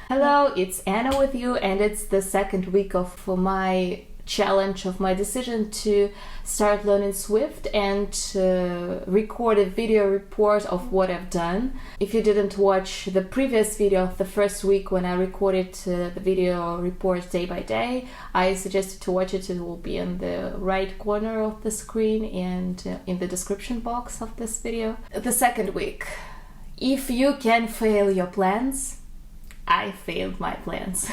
Hello, it's Anna with you, and it's the second week of my challenge of my decision to start learning Swift and record a video report of what I've done. If you didn't watch the previous video of the first week when I recorded the video report day by day, I suggested to watch it. It will be in the right corner of the screen and in the description box of this video. The second week. If you can fail your plans, I failed my plans.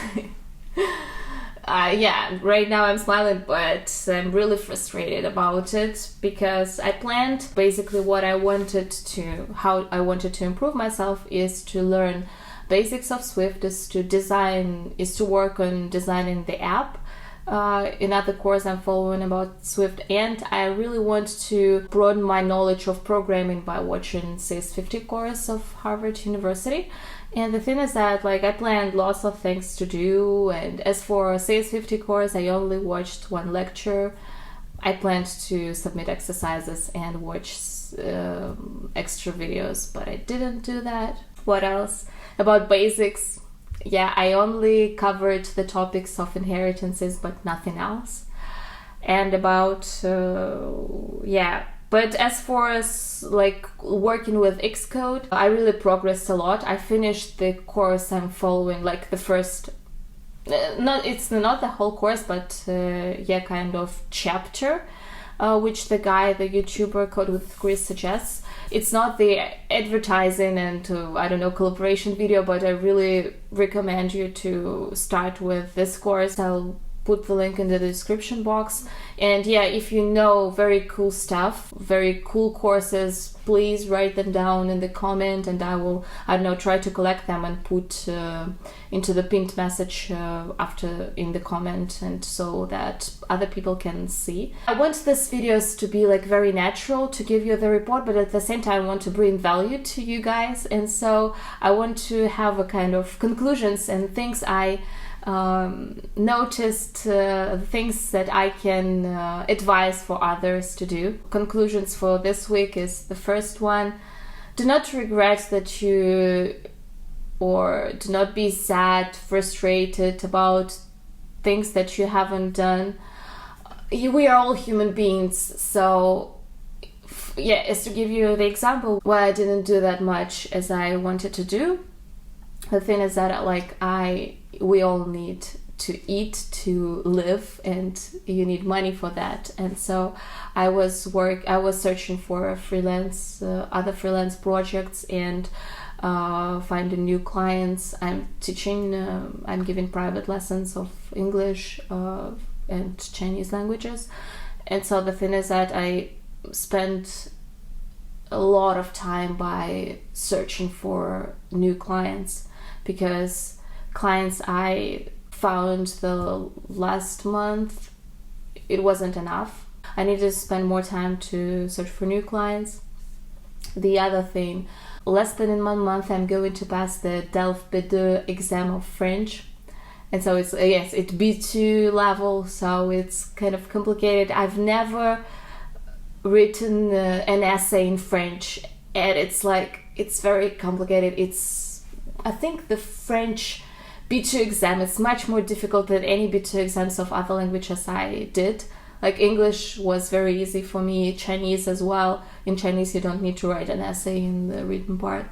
Yeah, right now I'm smiling, but I'm really frustrated about it because I planned basically what I wanted to, how I wanted to improve myself is to learn basics of Swift, is to work on designing the app. Another course I'm following about Swift, and I really want to broaden my knowledge of programming by watching CS50 course of Harvard University. And the thing is that I planned lots of things to do, and as for CS50 course, I only watched one lecture. I planned to submit exercises and watch extra videos, but I didn't do that. What else? About basics. Yeah, I only covered the topics of inheritances, but nothing else. And about, But as for working with Xcode, I really progressed a lot. I finished the course I'm following, the first, it's not the whole course, but kind of chapter, which the YouTuber Code with Chris suggests. It's not the advertising and collaboration video, but I really recommend you to start with this course. I'll put the link in the description box. And yeah, if you know very cool stuff, very cool courses, please write them down in the comment, and I will, try to collect them and put into the pinned message after in the comment, and so that other people can see. I want these videos to be very natural, to give you the report, but at the same time I want to bring value to you guys, and so I want to have a kind of conclusions and things I noticed, things that I can advise for others to do. Conclusions for this week is the first one: do not regret that or do not be sad, frustrated about things that you haven't done. We are all human beings, so as to give you the example why I didn't do that much as I wanted to do. The thing is that we all need to eat to live, and you need money for that. And so I was searching for other freelance projects and finding new clients. I'm teaching, I'm giving private lessons of English and Chinese languages. And so the thing is that I spent a lot of time by searching for new clients, because clients I found the last month, it wasn't enough. I needed to spend more time to search for new clients. The other thing, less than in 1 month I'm going to pass the DELF B2 exam of French. And so it's B2 level, so it's kind of complicated. I've never written an essay in French, and it's very complicated. I think the French B2 exam is much more difficult than any B2 exams of other languages I did. English was very easy for me, Chinese as well. In Chinese you don't need to write an essay in the written part.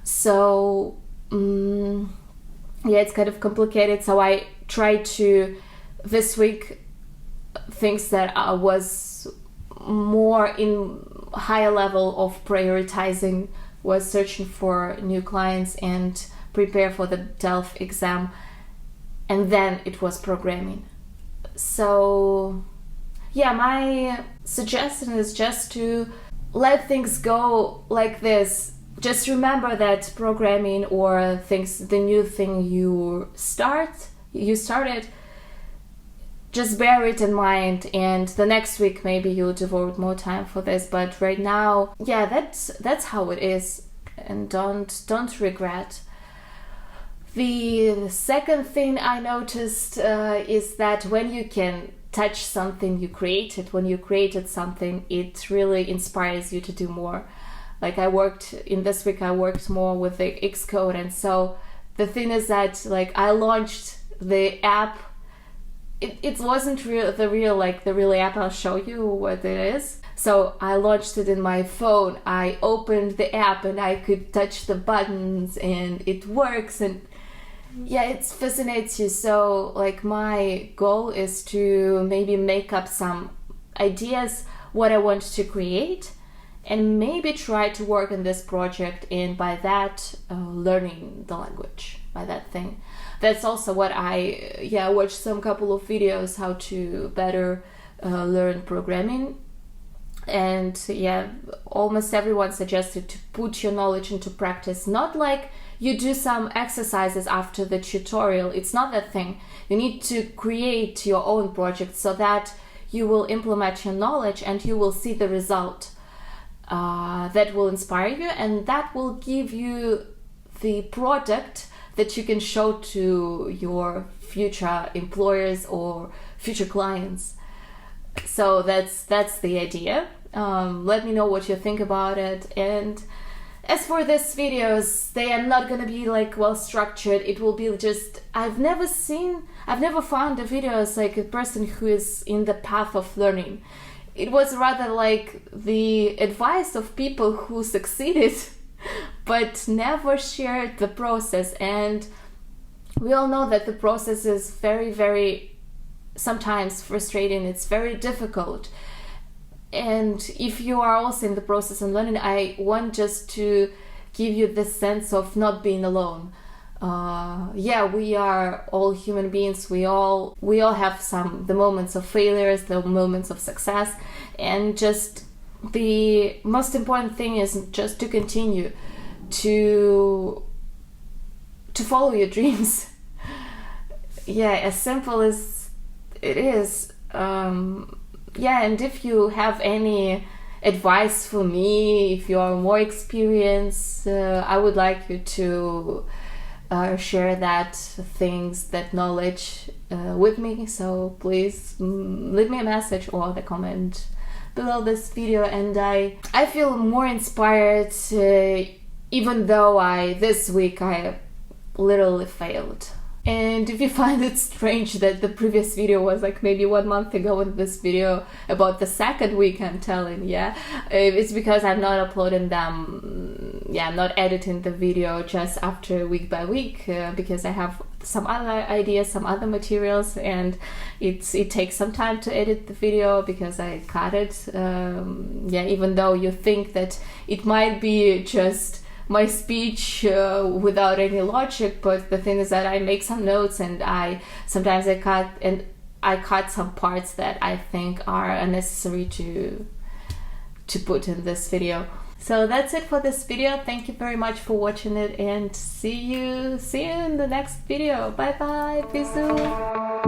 So it's kind of complicated. So I tried to, this week, things that was more in higher level of prioritizing was searching for new clients and prepare for the DELF exam, and then it was programming. So my suggestion is just to let things go like this. Just remember that programming or the new thing you started, just bear it in mind, and the next week maybe you'll devote more time for this. But right now, that's how it is, and don't regret. The second thing I noticed is that when you can touch something you created, when you created something, it really inspires you to do more. Like in this week I worked more with the Xcode, and so the thing is that like I launched the app. It wasn't the real app. I'll show you what it is. So I launched it in my phone. I opened the app and I could touch the buttons and it works, and yeah, it fascinates you. So like my goal is to maybe make up some ideas what I want to create, and maybe try to work on this project, and by that learning the language, by that thing. That's also what I watched some couple of videos how to better learn programming, and almost everyone suggested to put your knowledge into practice. Not like you do some exercises after the tutorial. It's not that thing. You need to create your own project so that you will implement your knowledge and you will see the result. That will inspire you, and that will give you the product that you can show to your future employers or future clients. So that's the idea. Let me know what you think about it. And as for these videos, they are not gonna be like well structured. It will be just, I've never found a video as like a person who is in the path of learning. It was rather like the advice of people who succeeded but never shared the process. And we all know that the process is very, very sometimes frustrating. It's very difficult. And if you are also in the process of learning, I want just to give you this sense of not being alone. We are all human beings. We all have the moments of failures, the moments of success, and just the most important thing is just to continue to follow your dreams. As simple as it is. And if you have any advice for me, if you are more experienced, I would like you to share that knowledge with me. So please leave me a message or the comment below this video, and I feel more inspired, even though this week I literally failed. And if you find it strange that the previous video was like maybe 1 month ago, and this video about the second week I'm telling, it's because I'm not uploading them, I'm not editing the video just after week by week, because I have some other ideas, some other materials, and it takes some time to edit the video because I cut it. Even though you think that it might be just my speech without any logic, but the thing is that I make some notes, and I cut some parts that I think are unnecessary to put in this video. So that's it for this video. Thank you very much for watching it, and see you in the next video. Bye bye. Peace out.